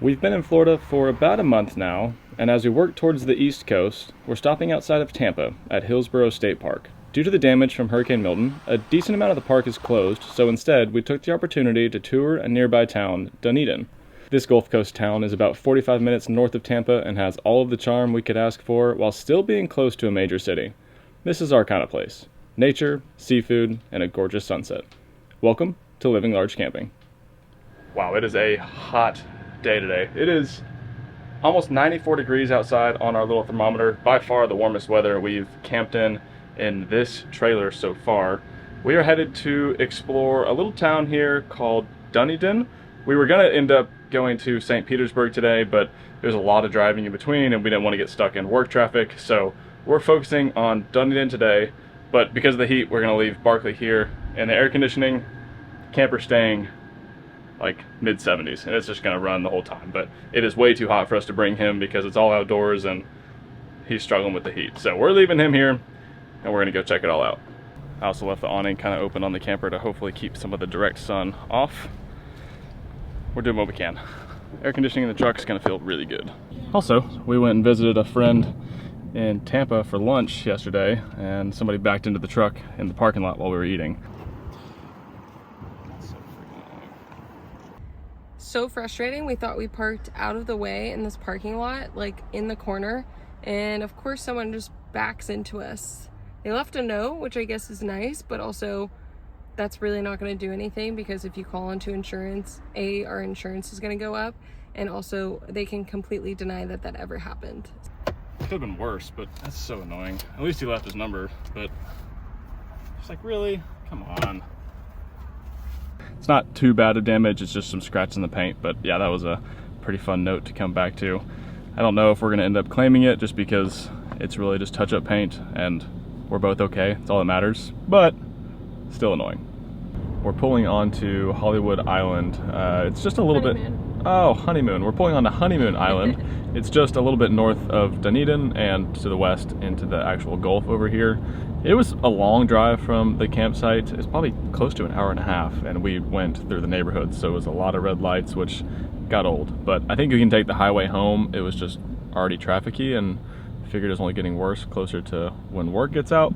We've been in Florida for about a month now, and as we work towards the East Coast, we're stopping outside of Tampa at Hillsborough State Park. Due to the damage from Hurricane Milton, a decent amount of the park is closed, so instead we took the opportunity to tour a nearby town, Dunedin. This Gulf Coast town is about 45 minutes north of Tampa and has all of the charm we could ask for while still being close to a major city. This is our kind of place. Nature, seafood, and a gorgeous sunset. Welcome to Living Large Camping. Wow, it is a hot day today. It is almost 94 degrees outside on our little thermometer. By far the warmest weather we've camped in this trailer so far. We are headed to explore a little town here called Dunedin. We were going to end up going to St. Petersburg today, but there's a lot of driving in between and we didn't want to get stuck in work traffic, so we're focusing on Dunedin today. But because of the heat, we're going to leave Barkley here, and the air conditioning, camper staying like mid-70s, and it's just going to run the whole time. But it is way too hot for us to bring him because it's all outdoors and he's struggling with the heat. So we're leaving him here and we're going to go check it all out. I also left the awning kind of open on the camper to hopefully keep some of the direct sun off. We're doing what we can. Air conditioning in the truck is going to feel really good. Also, we went and visited a friend in Tampa for lunch yesterday, and somebody backed into the truck in the parking lot while we were eating. So frustrating. We thought we parked out of the way in this parking lot, like in the corner, and of course someone just backs into us. They left a note, which I guess is nice, but also that's really not going to do anything because if you call into insurance, our insurance is going to go up, and also they can completely deny that that ever happened. It could have been worse, but that's so annoying. At least he left his number, but it's like, really? Come on. It's not too bad of damage, it's just some scratch in the paint, but yeah, that was a pretty fun note to come back to. I don't know if we're gonna end up claiming it just because it's really just touch-up paint and we're both okay, it's all that matters, but still annoying. We're pulling onto Hollywood Island. It's just a little Honeymoon. We're pulling onto Honeymoon Island. It's just a little bit north of Dunedin and to the west into the actual Gulf over here. It was a long drive from the campsite. It's probably close to an hour and a half, and we went through the neighborhood, so it was a lot of red lights, which got old. But I think we can take the highway home. It was just already trafficy, and I figured it was only getting worse closer to when work gets out.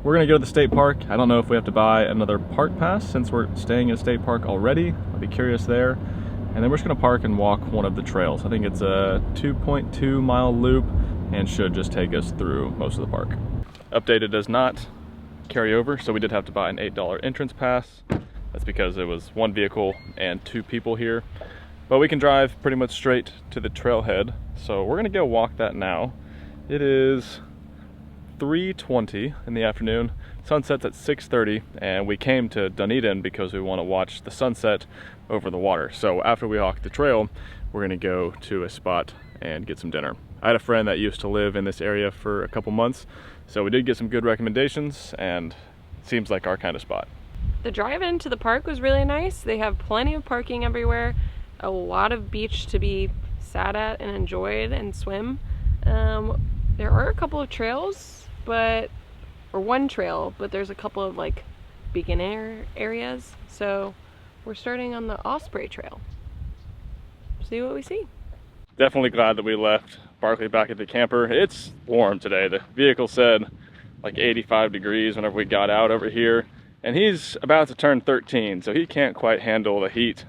We're gonna go to the state park. I don't know if we have to buy another park pass since we're staying in a state park already. I'll be curious there. And then we're just gonna park and walk one of the trails. I think it's a 2.2 mile loop and should just take us through most of the park. Updated does not carry over, so we did have to buy an $8 entrance pass. That's because it was one vehicle and 2 people here. But we can drive pretty much straight to the trailhead. So we're gonna go walk that now. It is 3:20 in the afternoon. Sunset's at 6:30, and we came to Dunedin because we want to watch the sunset over the water. So after we walk the trail, we're gonna go to a spot and get some dinner. I had a friend that used to live in this area for a couple months, so we did get some good recommendations, and it seems like our kind of spot. The drive into the park was really nice. They have plenty of parking everywhere, a lot of beach to be sat at and enjoyed and swim. There are a couple of trails, or one trail, but there's a couple of like beginner areas. So we're starting on the Osprey Trail. See what we see. Definitely glad that we left Barkley back at the camper. It's warm today. The vehicle said like 85 degrees whenever we got out over here, and he's about to turn 13, so he can't quite handle the heat.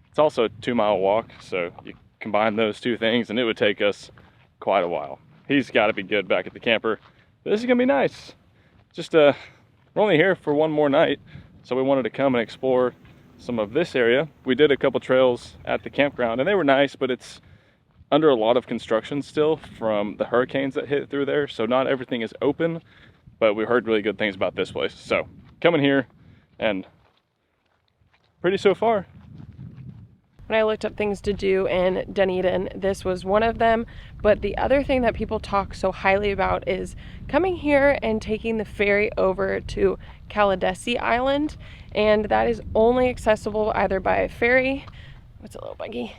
It's also a 2-mile walk, so you combine those two things and it would take us quite a while. He's got to be good back at the camper. This is gonna be nice. Just we're only here for one more night, so we wanted to come and explore some of this area. We did a couple trails at the campground and they were nice, but it's under a lot of construction still from the hurricanes that hit through there, so not everything is open, but we heard really good things about this place. So coming here, and pretty so far. When I looked up things to do in Dunedin, this was one of them. But the other thing that people talk so highly about is coming here and taking the ferry over to Caladesi Island. And that is only accessible either by ferry, what's a little buggy,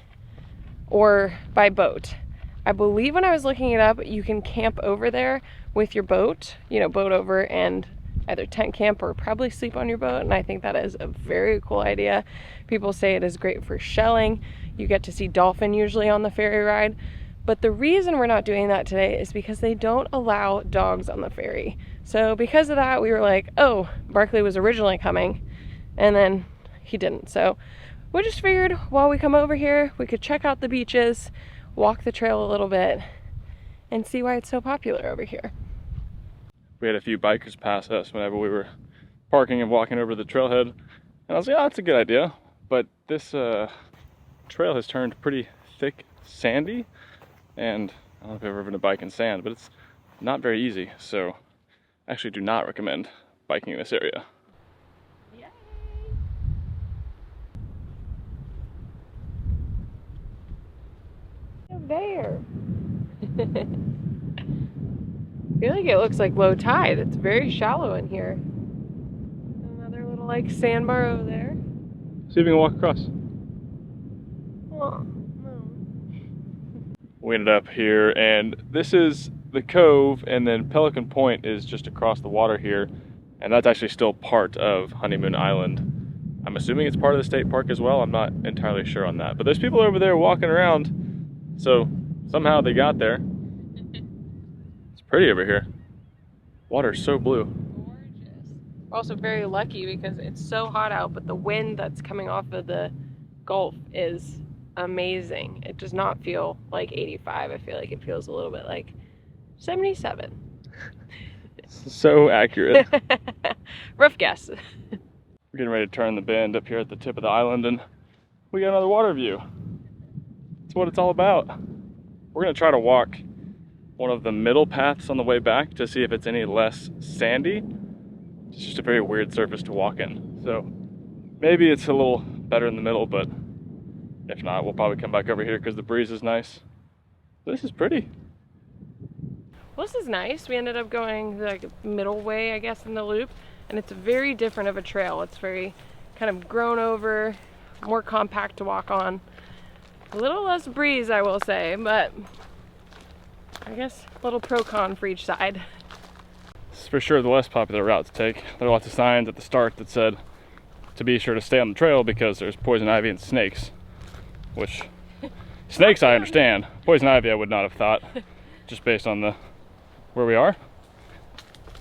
or by boat. I believe when I was looking it up, you can camp over there with your boat, boat over and either tent camp or probably sleep on your boat, and I think that is a very cool idea. People say it is great for shelling. You get to see dolphin usually on the ferry ride. But the reason we're not doing that today is because they don't allow dogs on the ferry. So because of that, we were like, oh, Barkley was originally coming, and then he didn't. So we just figured while we come over here, we could check out the beaches, walk the trail a little bit, and see why it's so popular over here. We had a few bikers pass us whenever we were parking and walking over the trailhead. And I was like, oh, that's a good idea. But this trail has turned pretty thick sandy. And I don't know if you've ever ridden a bike in sand, but it's not very easy. So I actually do not recommend biking in this area. Yay. There. I feel like it looks like low tide. It's very shallow in here. Another little like sandbar over there. See if you can walk across. Oh, no. We ended up here, and this is the cove, and then Pelican Point is just across the water here, and that's actually still part of Honeymoon Island. I'm assuming it's part of the state park as well. I'm not entirely sure on that, but there's people over there walking around, so somehow they got there. It's pretty over here. Water's so blue. Gorgeous. We're also very lucky because it's so hot out, but the wind that's coming off of the Gulf is amazing. It does not feel like 85. I feel like it feels a little bit like 77. So accurate. Rough guess. We're getting ready to turn the bend up here at the tip of the island, and we got another water view. That's what it's all about. We're gonna try to walk one of the middle paths on the way back to see if it's any less sandy. It's just a very weird surface to walk in. So maybe it's a little better in the middle, but if not, we'll probably come back over here because the breeze is nice. This is pretty. Well, this is nice. We ended up going the middle way, I guess, in the loop, and it's very different of a trail. It's very kind of grown over, more compact to walk on. A little less breeze, I will say, but I guess a little pro-con for each side. This is for sure the less popular route to take. There are lots of signs at the start that said to be sure to stay on the trail because there's poison ivy and snakes. Which, snakes I understand. Poison ivy I would not have thought, just based on where we are.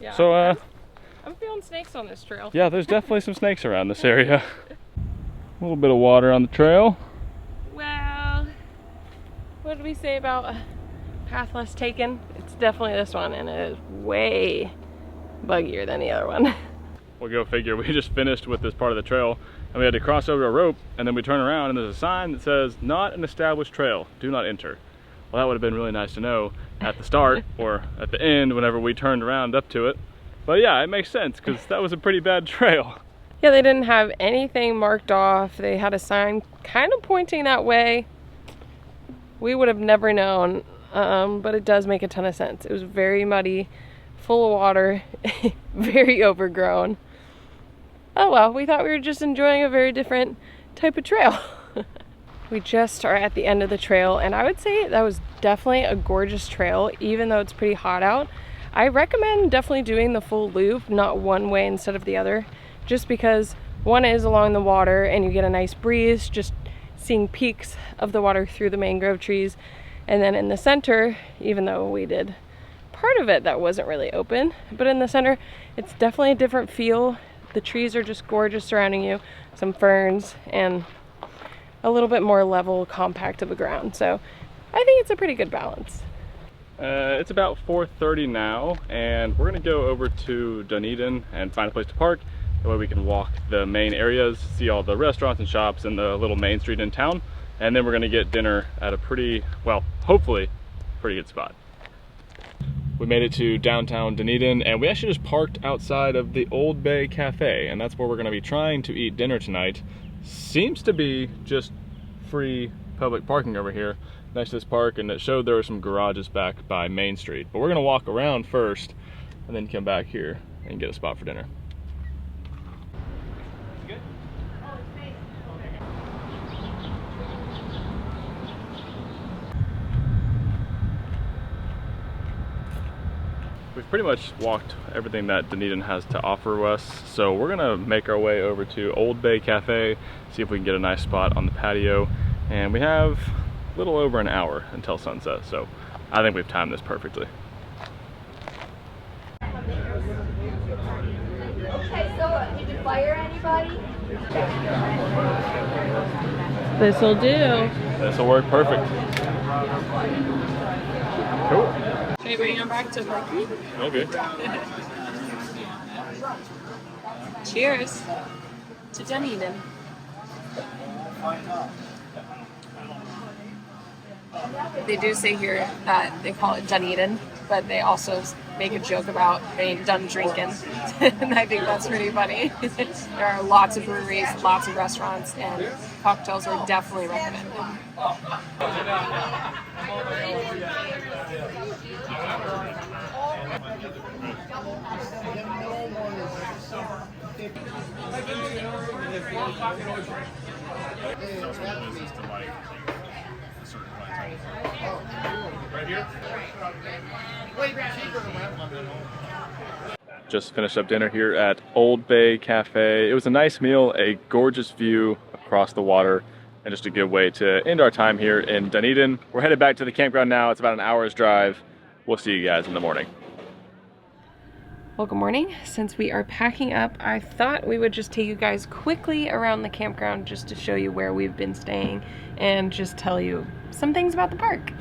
Yeah, so I'm feeling snakes on this trail. Yeah, there's definitely some snakes around this area. A little bit of water on the trail. Well, what did we say about path less taken? It's definitely this one, and it is way buggier than the other one. We'll go figure. We just finished with this part of the trail, and we had to cross over a rope, and then we turn around and there's a sign that says not an established trail, do not enter. Well, that would have been really nice to know at the start or at the end whenever we turned around up to it. But yeah, it makes sense because that was a pretty bad trail. Yeah, they didn't have anything marked off. They had a sign kind of pointing that way. We would have never known, but it does make a ton of sense. It was very muddy, full of water, very overgrown. Oh well, we thought we were just enjoying a very different type of trail. We just are at the end of the trail, and I would say that was definitely a gorgeous trail, even though it's pretty hot out. I recommend definitely doing the full loop, not one way instead of the other, just because one is along the water and you get a nice breeze, just seeing peaks of the water through the mangrove trees. And then in the center, even though we did part of it that wasn't really open, but in the center, it's definitely a different feel. The trees are just gorgeous surrounding you, some ferns, and a little bit more level, compact of the ground. So I think it's a pretty good balance. It's about 4:30 now, and we're gonna go over to Dunedin and find a place to park. That way we can walk the main areas, see all the restaurants and shops and the little main street in town. And then we're gonna get dinner at a pretty, well, hopefully, pretty good spot. We made it to downtown Dunedin, and we actually just parked outside of the Old Bay Cafe, and that's where we're gonna be trying to eat dinner tonight. Seems to be just free public parking over here next to this park, and it showed there were some garages back by Main Street. But we're gonna walk around first and then come back here and get a spot for dinner. We've pretty much walked everything that Dunedin has to offer us, so we're gonna make our way over to Old Bay Cafe, see if we can get a nice spot on the patio, and we have a little over an hour until sunset, so I think we've timed this perfectly. Okay, so did you fire anybody? This'll do. This'll work perfect. Cool. Should we bring him back to Bucky? Okay. Cheers to Dunedin. They do say here that they call it Dunedin, but they also make a joke about being done drinking. And I think that's pretty funny. There are lots of breweries, lots of restaurants, and cocktails are definitely recommended. Just finished up dinner here at Old Bay Cafe. It was a nice meal, a gorgeous view across the water, and just a good way to end our time here in Dunedin. We're headed back to the campground now. It's about an hour's drive. We'll see you guys in the morning. Well, good morning. Since we are packing up, I thought we would just take you guys quickly around the campground just to show you where we've been staying and just tell you some things about the park.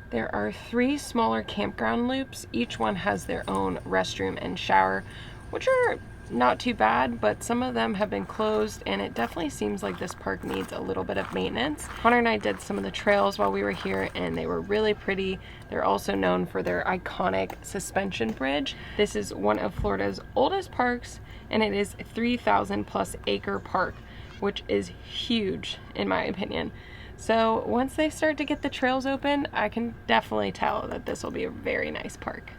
There are 3 smaller campground loops. Each one has their own restroom and shower, which are not too bad, but some of them have been closed, and it definitely seems like this park needs a little bit of maintenance. Connor and I did some of the trails while we were here, and they were really pretty. They're also known for their iconic suspension bridge. This is one of Florida's oldest parks, and it is a 3,000 plus acre park, which is huge in my opinion. So once they start to get the trails open, I can definitely tell that this will be a very nice park.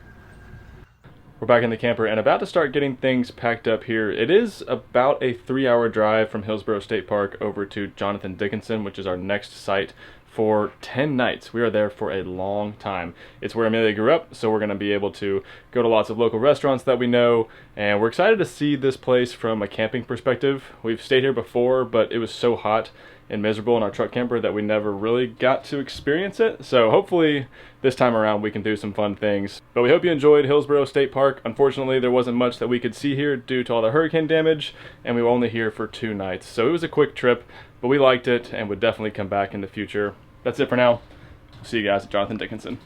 We're back in the camper and about to start getting things packed up here. It is about a 3-hour drive from Hillsborough State Park over to Jonathan Dickinson, which is our next site, for 10 nights. We are there for a long time. It's where Amelia grew up, so we're going to be able to go to lots of local restaurants that we know, and we're excited to see this place from a camping perspective. We've stayed here before, but it was so hot and miserable in our truck camper that we never really got to experience it. So hopefully this time around we can do some fun things. But we hope you enjoyed Hillsborough State Park. Unfortunately, there wasn't much that we could see here due to all the hurricane damage, and we were only here for 2 nights. So it was a quick trip, but we liked it and would definitely come back in the future. That's it for now. See you guys at Jonathan Dickinson.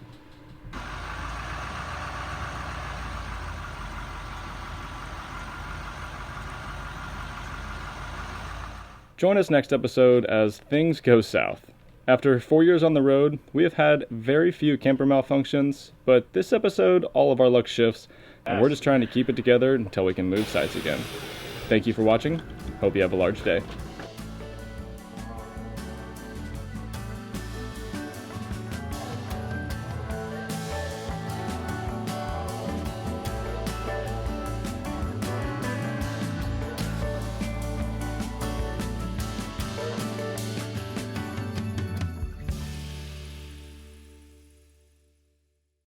Join us next episode as things go south. After 4 years on the road, we have had very few camper malfunctions, but this episode, all of our luck shifts, and we're just trying to keep it together until we can move sites again. Thank you for watching. Hope you have a large day.